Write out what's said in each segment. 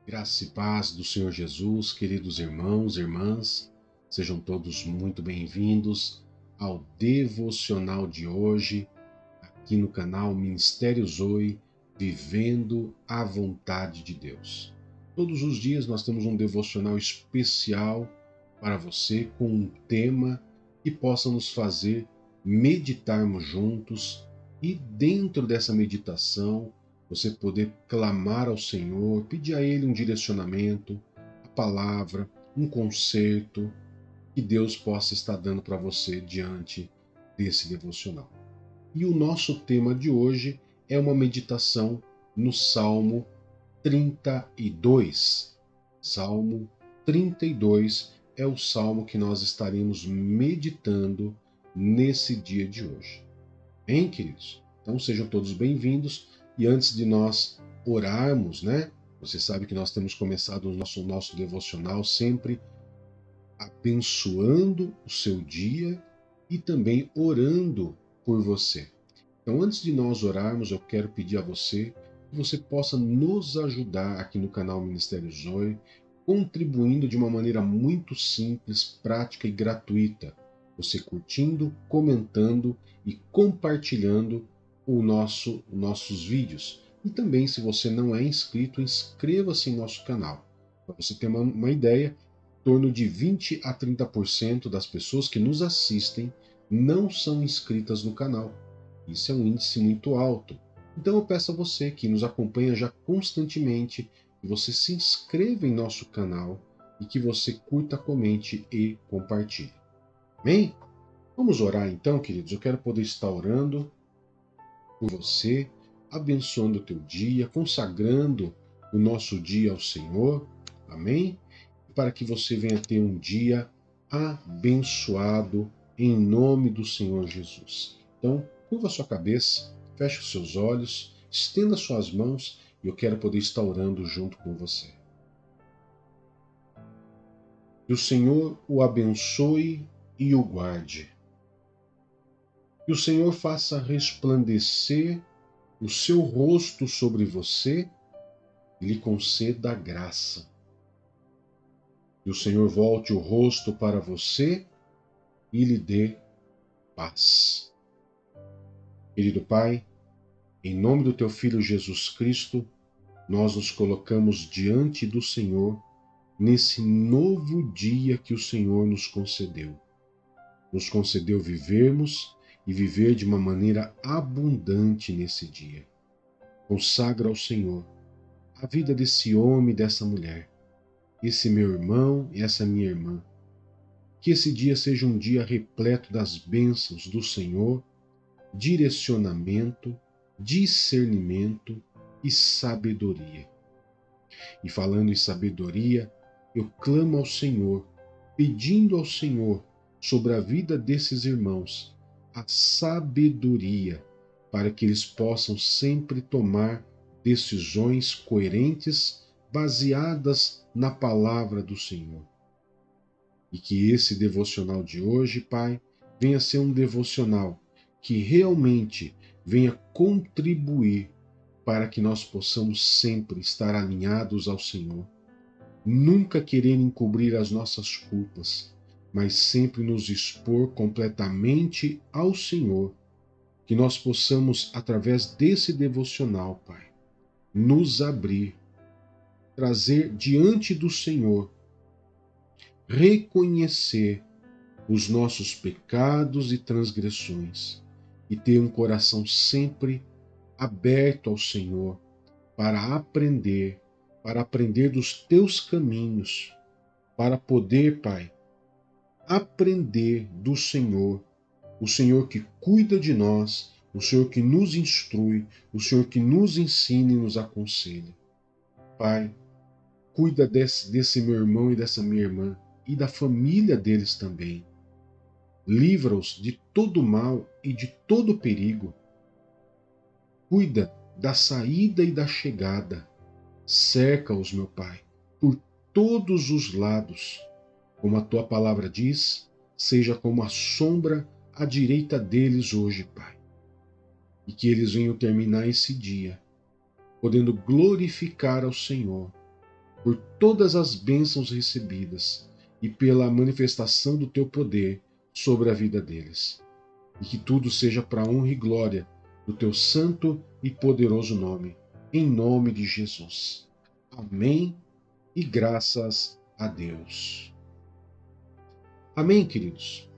Graça e paz do Senhor Jesus, queridos irmãos e irmãs, sejam todos muito bem-vindos ao devocional de hoje, aqui no canal Ministério Zoe, Vivendo a Vontade de Deus. Todos os dias nós temos um devocional especial para você, com um tema que possa nos fazer meditarmos juntos e, dentro dessa meditação, você poder clamar ao Senhor, pedir a Ele um direcionamento, a palavra, um conserto que Deus possa estar dando para você diante desse devocional. E o nosso tema de hoje é uma meditação no Salmo 32. Salmo 32 é o salmo que nós estaremos meditando nesse dia de hoje. Bem, queridos? Então sejam todos bem-vindos. E antes de nós orarmos, Você sabe que nós temos começado o nosso devocional sempre abençoando o seu dia e também orando por você. Então, antes de nós orarmos, eu quero pedir a você que você possa nos ajudar aqui no canal Ministério Zoe, contribuindo de uma maneira muito simples, prática e gratuita. Você curtindo, comentando e compartilhando nossos vídeos. E também, se você não é inscrito, inscreva-se em nosso canal. Para você ter uma ideia, em torno de 20 a 30% das pessoas que nos assistem não são inscritas no canal. Isso é um índice muito alto. Então eu peço a você que nos acompanha já constantemente, que você se inscreva em nosso canal e que você curta, comente e compartilhe. Amém? Vamos orar então, queridos. Eu quero poder estar orando por você, abençoando o teu dia, consagrando o nosso dia ao Senhor. Amém? Para que você venha ter um dia abençoado em nome do Senhor Jesus. Então, curva a sua cabeça, feche os seus olhos, estenda suas mãos e eu quero poder estar orando junto com você. Que o Senhor o abençoe e o guarde. Que o Senhor faça resplandecer o seu rosto sobre você e lhe conceda graça. Que o Senhor volte o rosto para você e lhe dê paz. Querido Pai, em nome do Teu Filho Jesus Cristo, nós nos colocamos diante do Senhor nesse novo dia que o Senhor nos concedeu. Nos concedeu vivermos e viver de uma maneira abundante nesse dia. Consagra ao Senhor a vida desse homem e dessa mulher, esse meu irmão e essa minha irmã. Que esse dia seja um dia repleto das bênçãos do Senhor, direcionamento, discernimento e sabedoria. E falando em sabedoria, eu clamo ao Senhor, pedindo ao Senhor sobre a vida desses irmãos a sabedoria para que eles possam sempre tomar decisões coerentes baseadas na palavra do Senhor. E que esse devocional de hoje, Pai, venha ser um devocional que realmente venha contribuir para que nós possamos sempre estar alinhados ao Senhor, nunca querer encobrir as nossas culpas, mas sempre nos expor completamente ao Senhor, que nós possamos, através desse devocional, Pai, nos abrir, trazer diante do Senhor, reconhecer os nossos pecados e transgressões e ter um coração sempre aberto ao Senhor para aprender dos teus caminhos, para poder, Pai, aprender do Senhor, o Senhor que cuida de nós, o Senhor que nos instrui, o Senhor que nos ensina e nos aconselha. Pai, cuida desse meu irmão e dessa minha irmã e da família deles também. Livra-os de todo mal e de todo perigo. Cuida da saída e da chegada. Cerca-os, meu Pai, por todos os lados. Como a tua palavra diz, seja como a sombra à direita deles hoje, Pai. E que eles venham terminar esse dia, podendo glorificar ao Senhor por todas as bênçãos recebidas e pela manifestação do teu poder sobre a vida deles. E que tudo seja para a honra e glória do teu santo e poderoso nome, em nome de Jesus. Amém e graças a Deus. Amém, queridos?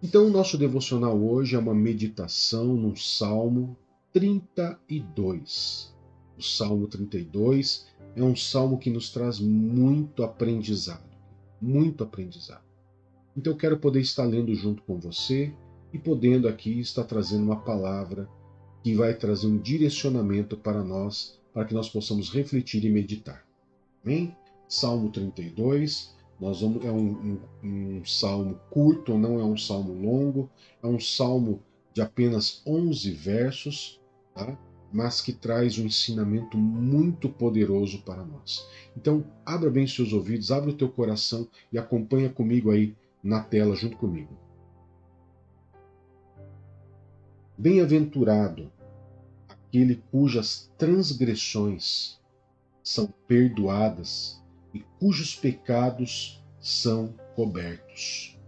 Então, o nosso devocional hoje é uma meditação no Salmo 32. O Salmo 32 é um salmo que nos traz muito aprendizado, muito aprendizado. Então, eu quero poder estar lendo junto com você e podendo aqui estar trazendo uma palavra que vai trazer um direcionamento para nós, para que nós possamos refletir e meditar. Amém? Salmo 32, é um salmo curto, não é um salmo longo, é um salmo de apenas 11 versos, tá? Mas que traz um ensinamento muito poderoso para nós. Então, abra bem seus ouvidos, abra o teu coração e acompanha comigo aí na tela junto comigo. Bem-aventurado aquele cujas transgressões são perdoadas e cujos pecados são cobertos.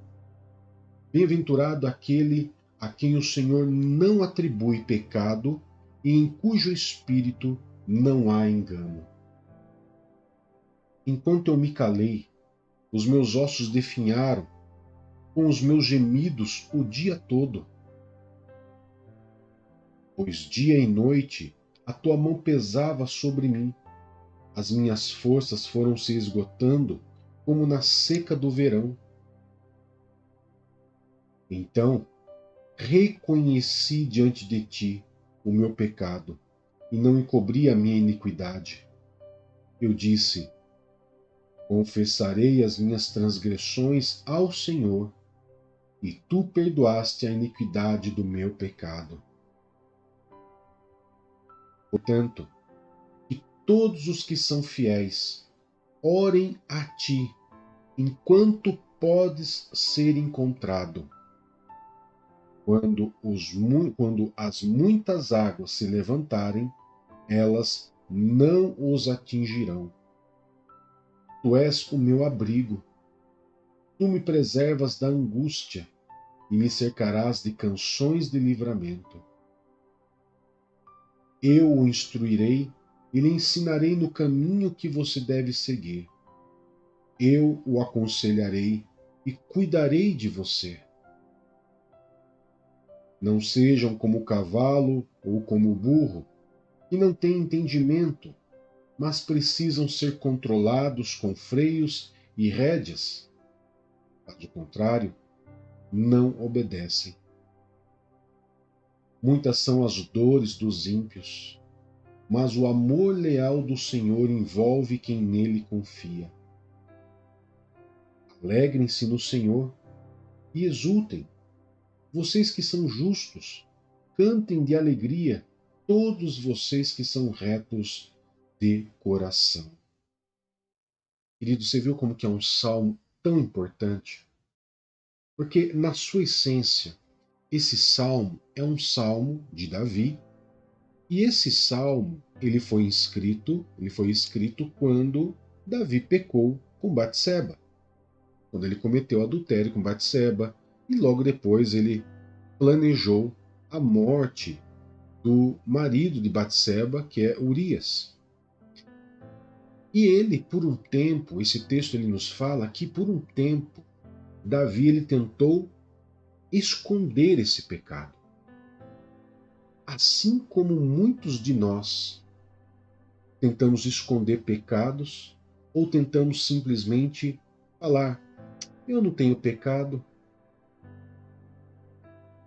Bem-aventurado aquele a quem o Senhor não atribui pecado e em cujo espírito não há engano. Enquanto eu me calei, os meus ossos definharam com os meus gemidos o dia todo. Pois dia e noite a tua mão pesava sobre mim. As minhas forças foram se esgotando como na seca do verão. Então reconheci diante de ti o meu pecado e não encobri a minha iniquidade. Eu disse: confessarei as minhas transgressões ao Senhor, e tu perdoaste a iniquidade do meu pecado. Portanto, que todos os que são fiéis orem a ti enquanto podes ser encontrado. Quando as muitas águas se levantarem, elas não os atingirão. Tu és o meu abrigo. Tu me preservas da angústia e me cercarás de canções de livramento. Eu o instruirei e lhe ensinarei no caminho que você deve seguir. Eu o aconselharei e cuidarei de você. Não sejam como o cavalo ou como o burro, que não têm entendimento, mas precisam ser controlados com freios e rédeas. Caso contrário, não obedecem. Muitas são as dores dos ímpios, mas o amor leal do Senhor envolve quem nele confia. Alegrem-se no Senhor e exultem. Vocês que são justos, cantem de alegria, todos vocês que são retos de coração. Querido, você viu como que é um salmo tão importante? Porque, na sua essência, esse salmo é um salmo de Davi, e esse salmo ele foi escrito quando Davi pecou com Batseba, quando ele cometeu adultério com Batseba, e logo depois ele planejou a morte do marido de Batseba, que é Urias. E ele, por um tempo, esse texto ele nos fala que por um tempo Davi ele tentou esconder esse pecado. Assim como muitos de nós tentamos esconder pecados ou tentamos simplesmente falar: eu não tenho pecado.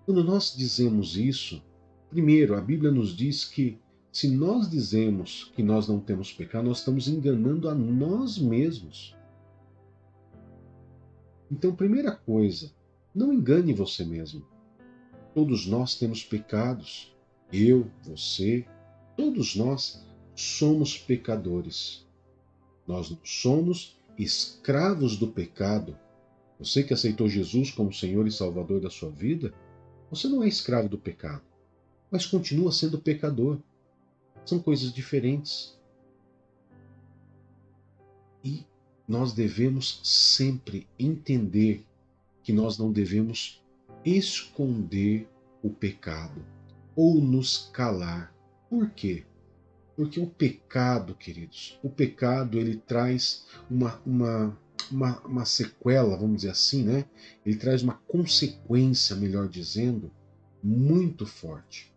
Quando nós dizemos isso, primeiro, a Bíblia nos diz que se nós dizemos que nós não temos pecado, nós estamos enganando a nós mesmos. Então, primeira coisa, não engane você mesmo. Todos nós temos pecados. Eu, você, todos nós somos pecadores. Nós não somos escravos do pecado. Você que aceitou Jesus como Senhor e Salvador da sua vida, você não é escravo do pecado, mas continua sendo pecador. São coisas diferentes. E nós devemos sempre entender que nós não devemos esconder o pecado ou nos calar. Por quê? Porque o pecado, queridos, o pecado ele traz uma sequela, vamos dizer assim, né? Ele traz uma consequência, melhor dizendo, muito forte.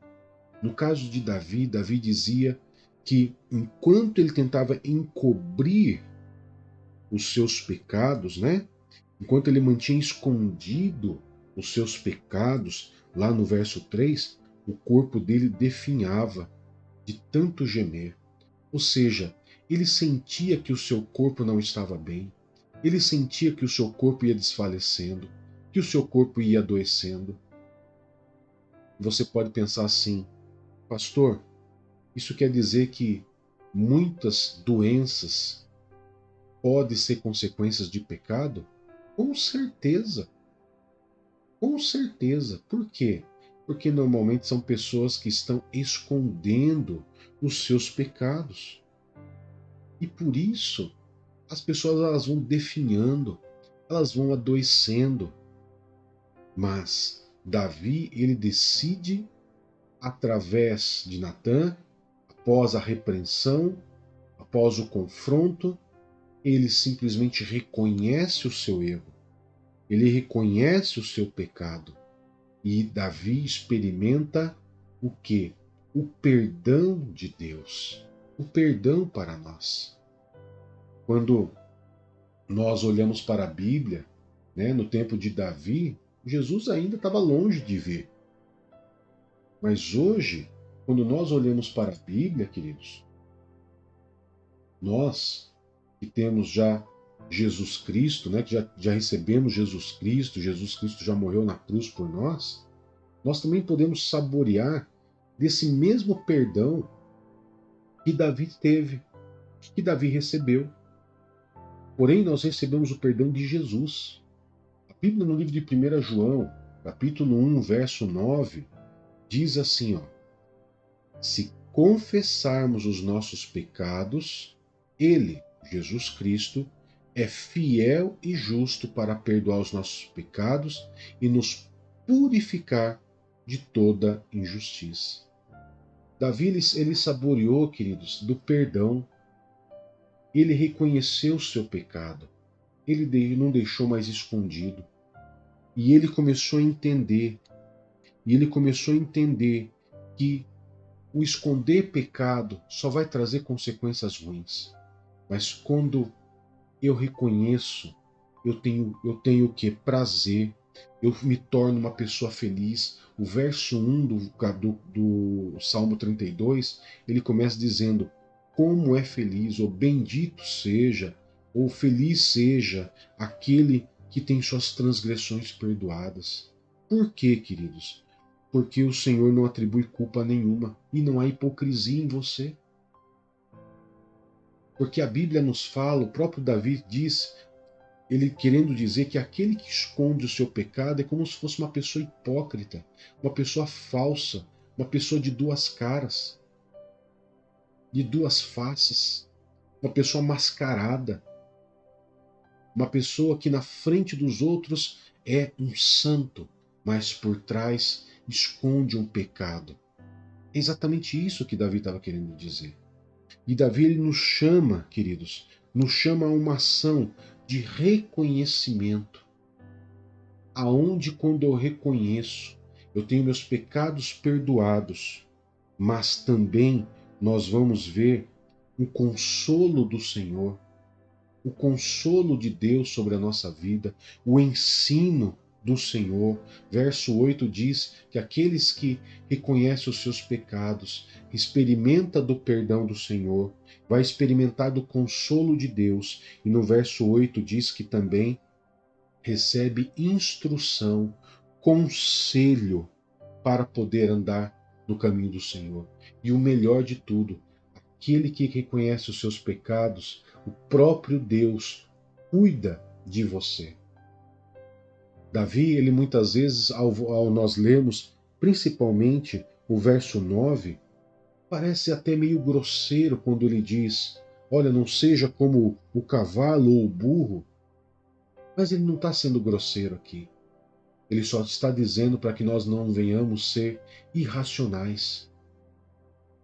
No caso de Davi, Davi dizia que enquanto ele tentava encobrir os seus pecados, né? Enquanto ele mantinha escondido os seus pecados, lá no verso 3, o corpo dele definhava de tanto gemer. Ou seja, ele sentia que o seu corpo não estava bem, ele sentia que o seu corpo ia desfalecendo, que o seu corpo ia adoecendo. Você pode pensar assim, pastor, isso quer dizer que muitas doenças podem ser consequências de pecado? Com certeza, com certeza. Por quê? Porque normalmente são pessoas que estão escondendo os seus pecados. E por isso as pessoas elas vão definhando, elas vão adoecendo. Mas Davi, ele decide, através de Natã, após a repreensão, após o confronto, ele simplesmente reconhece o seu erro, ele reconhece o seu pecado. E Davi experimenta o quê? O perdão de Deus, o perdão para nós. Quando nós olhamos para a Bíblia, né, no tempo de Davi, Jesus ainda estava longe de vir. Mas hoje, quando nós olhamos para a Bíblia, queridos, nós que temos já Jesus Cristo, né, que já recebemos Jesus Cristo já morreu na cruz por nós também podemos saborear desse mesmo perdão que Davi teve, que Davi recebeu. Porém, nós recebemos o perdão de Jesus. A Bíblia, no livro de 1 João, capítulo 1, verso 9, diz assim, ó, se confessarmos os nossos pecados, Ele, Jesus Cristo, é fiel e justo para perdoar os nossos pecados e nos purificar de toda injustiça. Davi, ele saboreou, queridos, do perdão. Ele reconheceu o seu pecado. Ele não deixou mais escondido. E ele começou a entender. E ele começou a entender que o esconder pecado só vai trazer consequências ruins. Mas quando eu reconheço, eu tenho o que? Prazer. Eu me torno uma pessoa feliz. O verso 1 do Salmo 32, ele começa dizendo: como é feliz, ou bendito seja, ou feliz seja aquele que tem suas transgressões perdoadas. Por quê, queridos? Porque o Senhor não atribui culpa nenhuma e não há hipocrisia em você. Porque a Bíblia nos fala, o próprio Davi diz, ele querendo dizer que aquele que esconde o seu pecado é como se fosse uma pessoa hipócrita, uma pessoa falsa, uma pessoa de duas caras, de duas faces, uma pessoa mascarada, uma pessoa que na frente dos outros é um santo, mas por trás esconde um pecado. É exatamente isso que Davi estava querendo dizer. E Davi ele nos chama, queridos, nos chama a uma ação de reconhecimento, aonde quando eu reconheço, eu tenho meus pecados perdoados, mas também nós vamos ver o consolo do Senhor, o consolo de Deus sobre a nossa vida, o ensino do Senhor. Verso 8 diz que aqueles que reconhecem os seus pecados, experimenta do perdão do Senhor, vai experimentar do consolo de Deus. E no verso 8 diz que também recebe instrução, conselho para poder andar no caminho do Senhor. E o melhor de tudo, aquele que reconhece os seus pecados, o próprio Deus cuida de você. Davi, ele muitas vezes, ao nós lermos, principalmente o verso 9, parece até meio grosseiro quando ele diz: olha, não seja como o cavalo ou o burro, mas ele não está sendo grosseiro aqui. Ele só está dizendo para que nós não venhamos ser irracionais,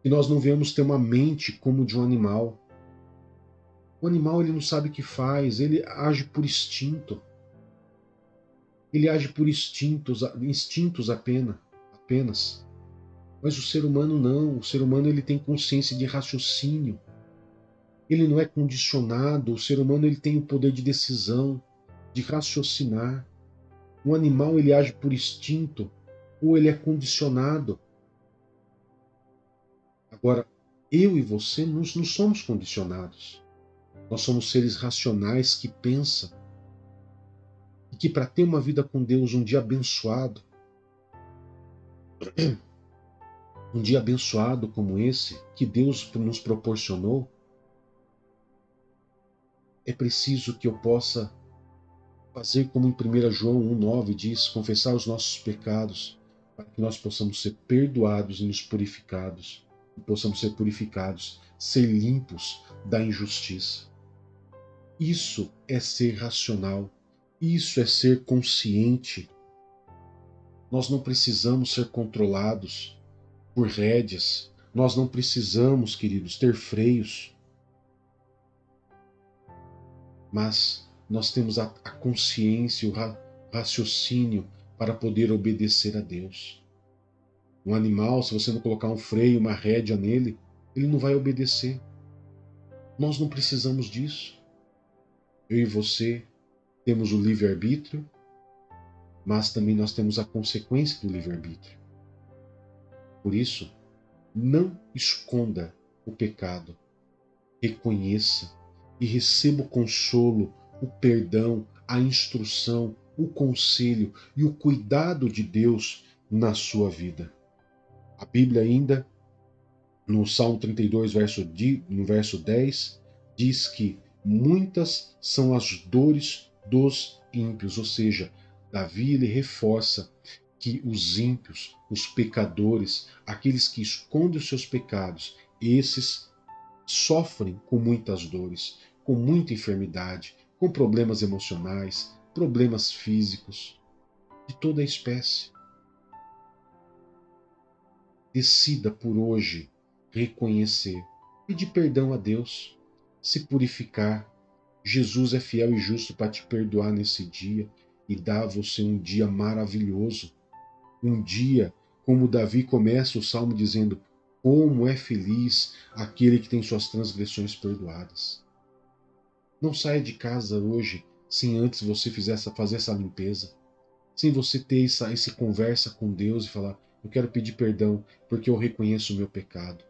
que nós não venhamos ter uma mente como de um animal. O animal ele não sabe o que faz, ele age por instinto. Ele age por instintos apenas. Mas o ser humano não. O ser humano ele tem consciência de raciocínio. Ele não é condicionado. O ser humano ele tem o poder de decisão, de raciocinar. O animal ele age por instinto ou ele é condicionado. Agora, eu e você não somos condicionados. Nós somos seres racionais que pensam e que para ter uma vida com Deus, um dia abençoado como esse que Deus nos proporcionou, é preciso que eu possa fazer como em 1 João 1,9 diz, confessar os nossos pecados, para que nós possamos ser perdoados e nos purificados, e possamos ser purificados, ser limpos da injustiça. Isso é ser racional, isso é ser consciente. Nós não precisamos ser controlados por rédeas, nós não precisamos, queridos, ter freios, mas nós temos a consciência, o raciocínio para poder obedecer a Deus. Um animal, se você não colocar um freio, uma rédea nele, ele não vai obedecer. Nós não precisamos disso. Eu e você temos o livre-arbítrio, mas também nós temos a consequência do livre-arbítrio. Por isso, não esconda o pecado, reconheça e receba o consolo, o perdão, a instrução, o conselho e o cuidado de Deus na sua vida. A Bíblia ainda, no Salmo 32, no verso 10, diz que muitas são as dores dos ímpios, ou seja, Davi ele reforça que os ímpios, os pecadores, aqueles que escondem os seus pecados, esses sofrem com muitas dores, com muita enfermidade, com problemas emocionais, problemas físicos, de toda a espécie. Decida por hoje reconhecer, pedir perdão a Deus, se purificar. Jesus é fiel e justo para te perdoar nesse dia e dar a você um dia maravilhoso. Um dia, como Davi começa o salmo dizendo: como é feliz aquele que tem suas transgressões perdoadas. Não saia de casa hoje sem antes você fazer essa limpeza, sem você ter essa conversa com Deus e falar: eu quero pedir perdão porque eu reconheço o meu pecado.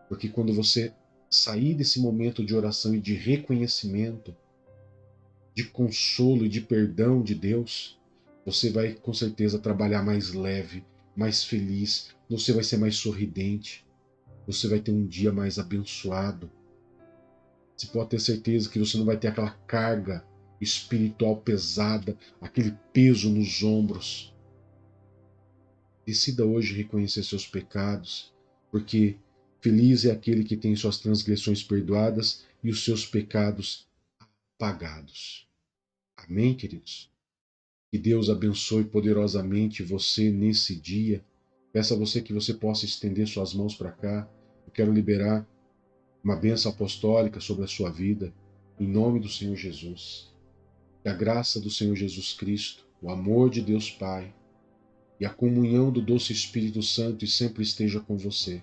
Porque quando você sair desse momento de oração e de reconhecimento, de consolo e de perdão de Deus, você vai com certeza trabalhar mais leve, mais feliz, você vai ser mais sorridente, você vai ter um dia mais abençoado. Você pode ter certeza que você não vai ter aquela carga espiritual pesada, aquele peso nos ombros. Decida hoje reconhecer seus pecados, porque feliz é aquele que tem suas transgressões perdoadas e os seus pecados apagados. Amém, queridos? Que Deus abençoe poderosamente você nesse dia. Peço a você que você possa estender suas mãos para cá. Eu quero liberar uma bênção apostólica sobre a sua vida, em nome do Senhor Jesus. Que a graça do Senhor Jesus Cristo, o amor de Deus Pai e a comunhão do doce Espírito Santo sempre esteja com você.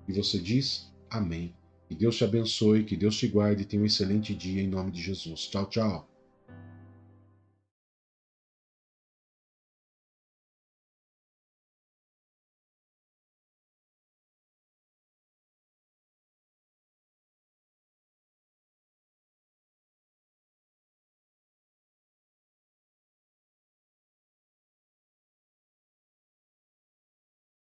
E você diz amém. Que Deus te abençoe, que Deus te guarde e tenha um excelente dia em nome de Jesus. Tchau, tchau.